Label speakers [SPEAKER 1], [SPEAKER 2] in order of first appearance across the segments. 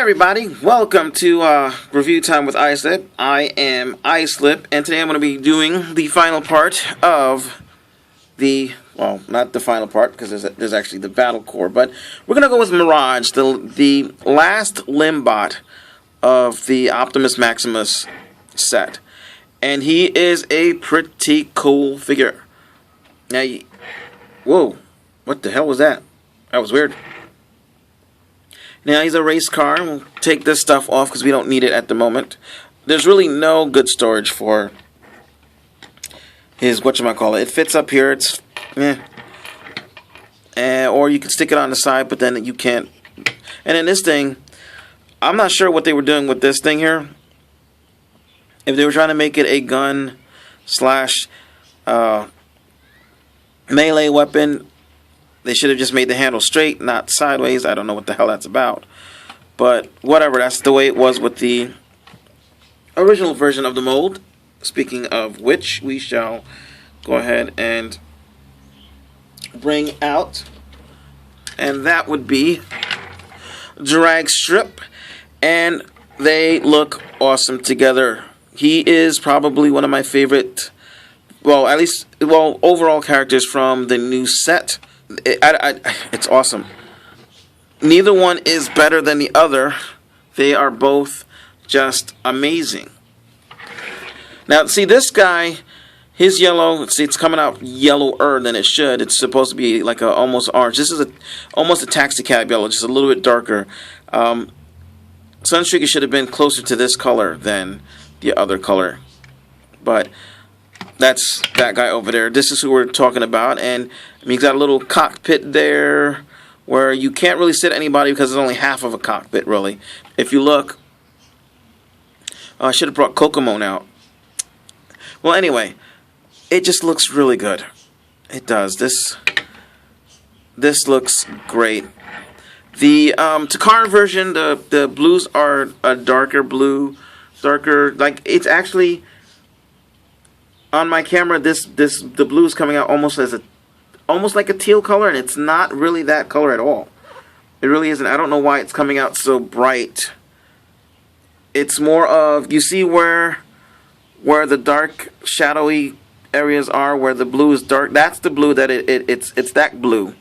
[SPEAKER 1] everybody, welcome to Review Time with Islip. I am Islip, and today I'm going to be doing the final part of the, well, not the final part, because there's actually the Battle Core, but we're going to go with Mirage, the last Limbot of the Optimus Maximus set. And he is a pretty cool figure. Now, whoa, what the hell was that? That was weird. Now he's a race car. We'll take this stuff off because we don't need it at the moment. There's really no good storage for his whatchamacallit. It fits up here. It's or you can stick it on the side, but then you can't. And in this thing, I'm not sure what they were doing with this thing here. If they were trying to make it a gun slash melee weapon, they should have just made the handle straight, not sideways. I don't know what the hell that's about. But whatever, that's the way it was with the original version of the mold. Speaking of which, we shall go ahead and bring out. And that would be Drag Strip. And they look awesome together. He is probably one of my favorite, overall characters from the new set. It's awesome. Neither one is better than the other. They are both just amazing. Now, see, this guy, his yellow, see, it's coming out yellower than it should. It's supposed to be like a almost orange. This is almost a taxi cab yellow, just a little bit darker. Sunstreaker should have been closer to this color than the other color. But that's that guy over there. This is who we're talking about. And I mean, he's got a little cockpit there where you can't really sit anybody because it's only half of a cockpit, really. If you look, I should have brought Kokomon out. Well, anyway, it just looks really good. It does. This looks great. The Takara version, the blues are a darker blue, like it's actually. On my camera, the blue is coming out almost like a teal color, and it's not really that color at all. It really isn't. I don't know why it's coming out so bright. It's more of, you see where the dark shadowy areas are, where the blue is dark. That's the blue that it's that blue,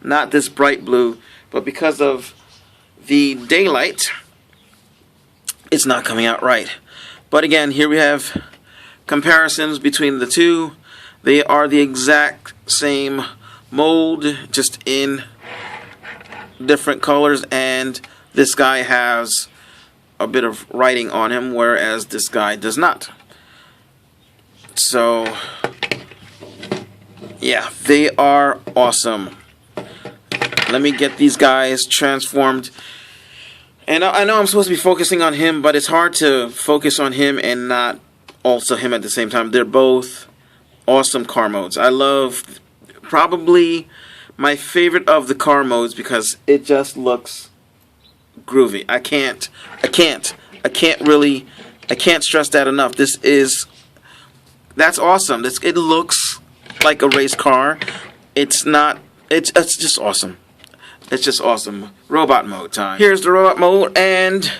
[SPEAKER 1] not this bright blue. But because of the daylight, it's not coming out right. But again, here we have comparisons between the two. They are the exact same mold, just in different colors, and this guy has a bit of writing on him, whereas this guy does not. So yeah, they are awesome. Let me get these guys transformed. And I know I'm supposed to be focusing on him, but it's hard to focus on him and not also him at the same time. They're both awesome car modes. I love, probably my favorite of the car modes, because it just looks groovy. I can't stress that enough. That's awesome. It looks like a race car. It's just awesome. It's just awesome. Robot mode time. Here's the robot mode, and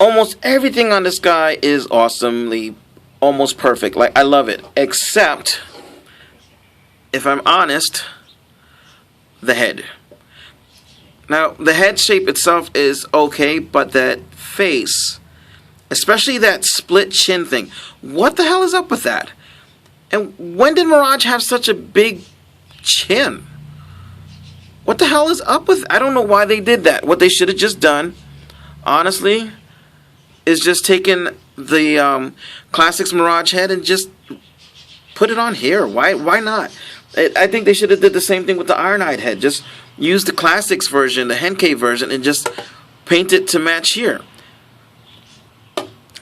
[SPEAKER 1] almost everything on this guy is awesomely, almost perfect. Like, I love it. Except, if I'm honest, the head. Now, the head shape itself is okay, but that face, especially that split chin thing, what the hell is up with that? And when did Mirage have such a big chin? What the hell is up with? I don't know why they did that. What they should have just done, honestly, is just taken the Classics Mirage head and just put it on here. Why not? I think they should have did the same thing with the Ironhide head. Just use the Classics version, the Henkei version, and just paint it to match here.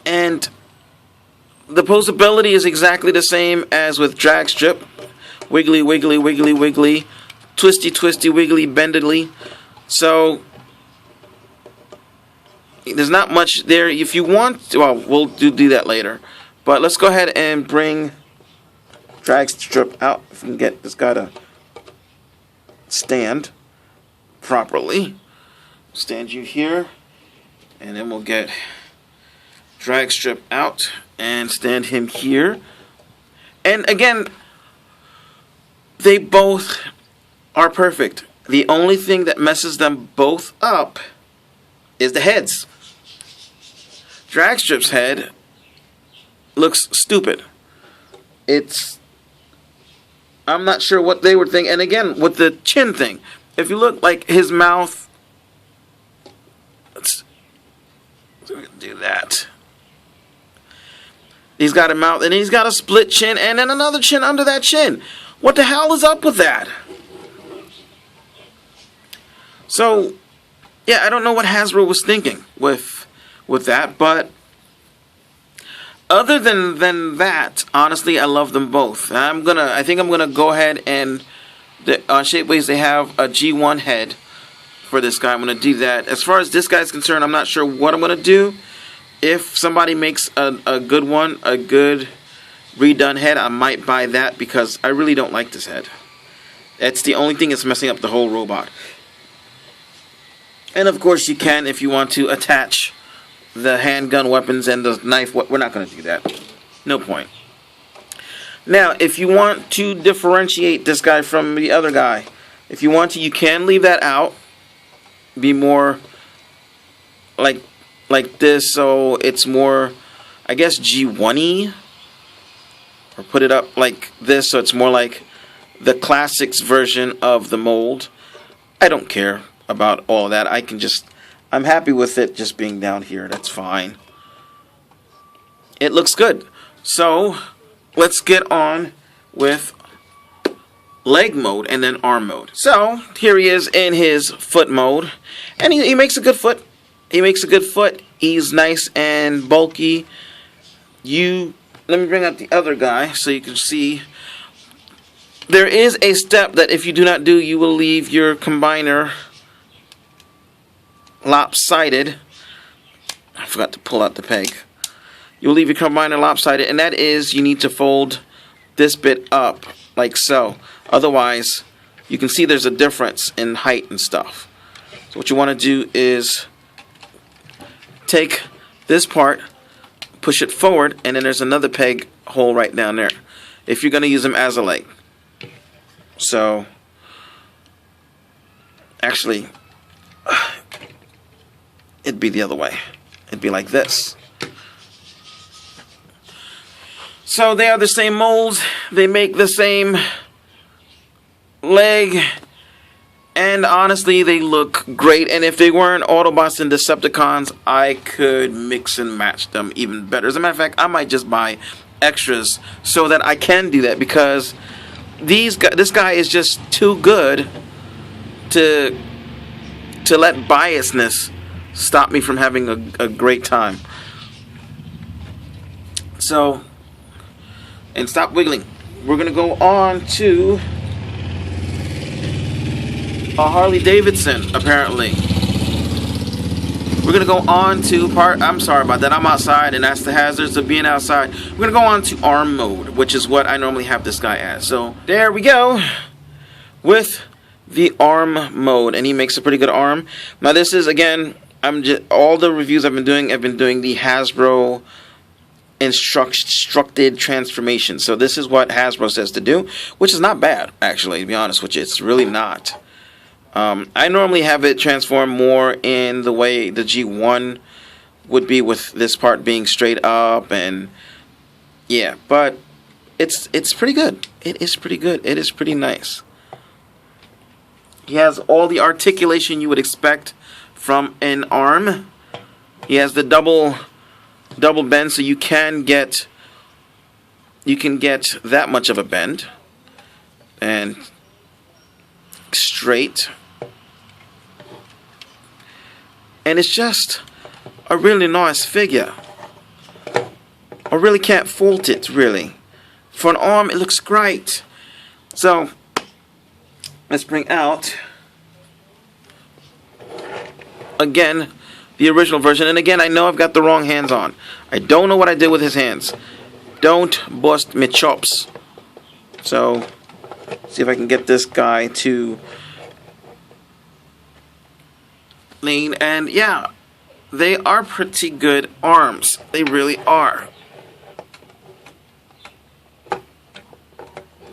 [SPEAKER 1] And the posability is exactly the same as with Drag Strip. Wiggly, wiggly, wiggly, wiggly. Twisty, twisty, wiggly, bendedly. So there's not much there. If you want, well, we'll do that later. But let's go ahead and bring Drag Strip out. If we can get this guy to stand properly. Stand you here. And then we'll get drag strip out and stand him here. And again, they both are perfect. The only thing that messes them both up is the heads. Dragstrip's head looks stupid. I'm not sure what they were thinking. And again, with the chin thing, if you look, like his mouth, let's do that. He's got a mouth, and he's got a split chin, and then another chin under that chin. What the hell is up with that? So, yeah, I don't know what Hasbro was thinking with that, but other than that, honestly, I love them both. I think I'm gonna go ahead and Shapeways, they have a G1 head for this guy. I'm gonna do that. As far as this guy's concerned, I'm not sure what I'm gonna do. If somebody makes a good one, a good redone head, I might buy that because I really don't like this head. That's the only thing that's messing up the whole robot. And of course you can, if you want to, attach the handgun weapons and the knife. We're not going to do that. No point. Now, if you want to differentiate this guy from the other guy, if you want to, you can leave that out. Be more like this, so it's more, I guess, G1-y. Or put it up like this, so it's more like the classics version of the mold. I don't care about all of that. I'm happy with it just being down here. That's fine. It looks good. So, let's get on with leg mode and then arm mode. So, here he is in his foot mode. And he makes a good foot. He's nice and bulky. Let me bring out the other guy so you can see. There is a step that if you do not do, you will leave your combiner lopsided. I forgot to pull out the peg. You'll leave your combiner lopsided, and that is you need to fold this bit up like so. Otherwise, you can see there's a difference in height and stuff. So what you want to do is take this part, push it forward, and then there's another peg hole right down there if you're going to use them as a leg. So actually it'd be the other way. It'd be like this. So they are the same molds. They make the same leg. And honestly, they look great. And if they weren't Autobots and Decepticons, I could mix and match them even better. As a matter of fact, I might just buy extras so that I can do that. Because this guy is just too good to let biasness stop me from having a great time. So, and stop wiggling. We're going to go on to a Harley Davidson, apparently. We're going to go on to I'm sorry about that. I'm outside, and that's the hazards of being outside. We're going to go on to arm mode, which is what I normally have this guy as. So, there we go with the arm mode, and he makes a pretty good arm. Now, this is, again, all the reviews I've been doing the Hasbro instructed transformation. So this is what Hasbro says to do, which is not bad, actually, to be honest with you. It's really not. I normally have it transform more in the way the G1 would be, with this part being straight up, and yeah, but it's pretty good. It is pretty good. It is pretty nice. He has all the articulation you would expect from an arm. He has the double bend, so you can get that much of a bend, and straight, and it's just a really nice figure. I really can't fault it, really. For an arm, it looks great. So let's bring out again the original version. And again, I know I've got the wrong hands on. I don't know what I did with his hands. Don't bust me chops. So, see if I can get this guy to lean. And yeah, they are pretty good arms. They really are.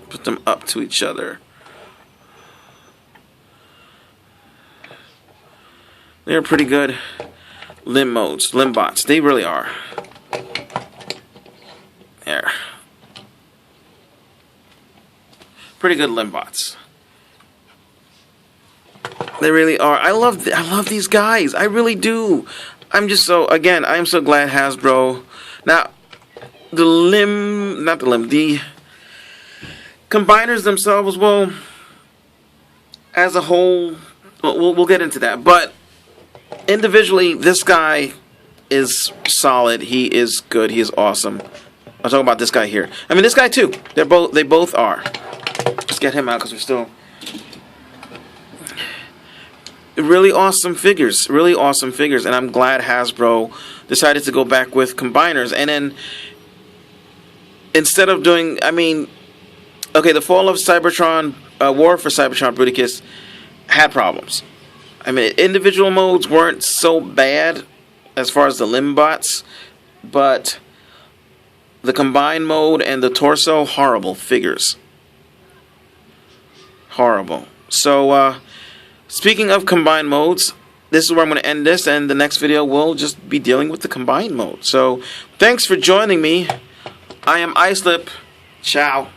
[SPEAKER 1] Put them up to each other. They're pretty good limb modes, limb bots. They really are. There. Pretty good limb bots. They really are. I love these guys. I really do. I'm just so, again, I'm so glad Hasbro. Now, the combiners themselves, well, as a whole, we'll get into that. But individually, this guy is solid. He is good. He is awesome. I'm talking about this guy here. I mean, this guy too. They both are. Let's get him out because we're still. Really awesome figures. Really awesome figures. And I'm glad Hasbro decided to go back with combiners. And then, instead of doing, I mean, okay, the fall of Cybertron, War for Cybertron Bruticus had problems. I mean, individual modes weren't so bad as far as the limb bots, but the combined mode and the torso, horrible figures. Horrible. So, speaking of combined modes, this is where I'm going to end this, and the next video will just be dealing with the combined mode. So, thanks for joining me. I am Islip. Ciao.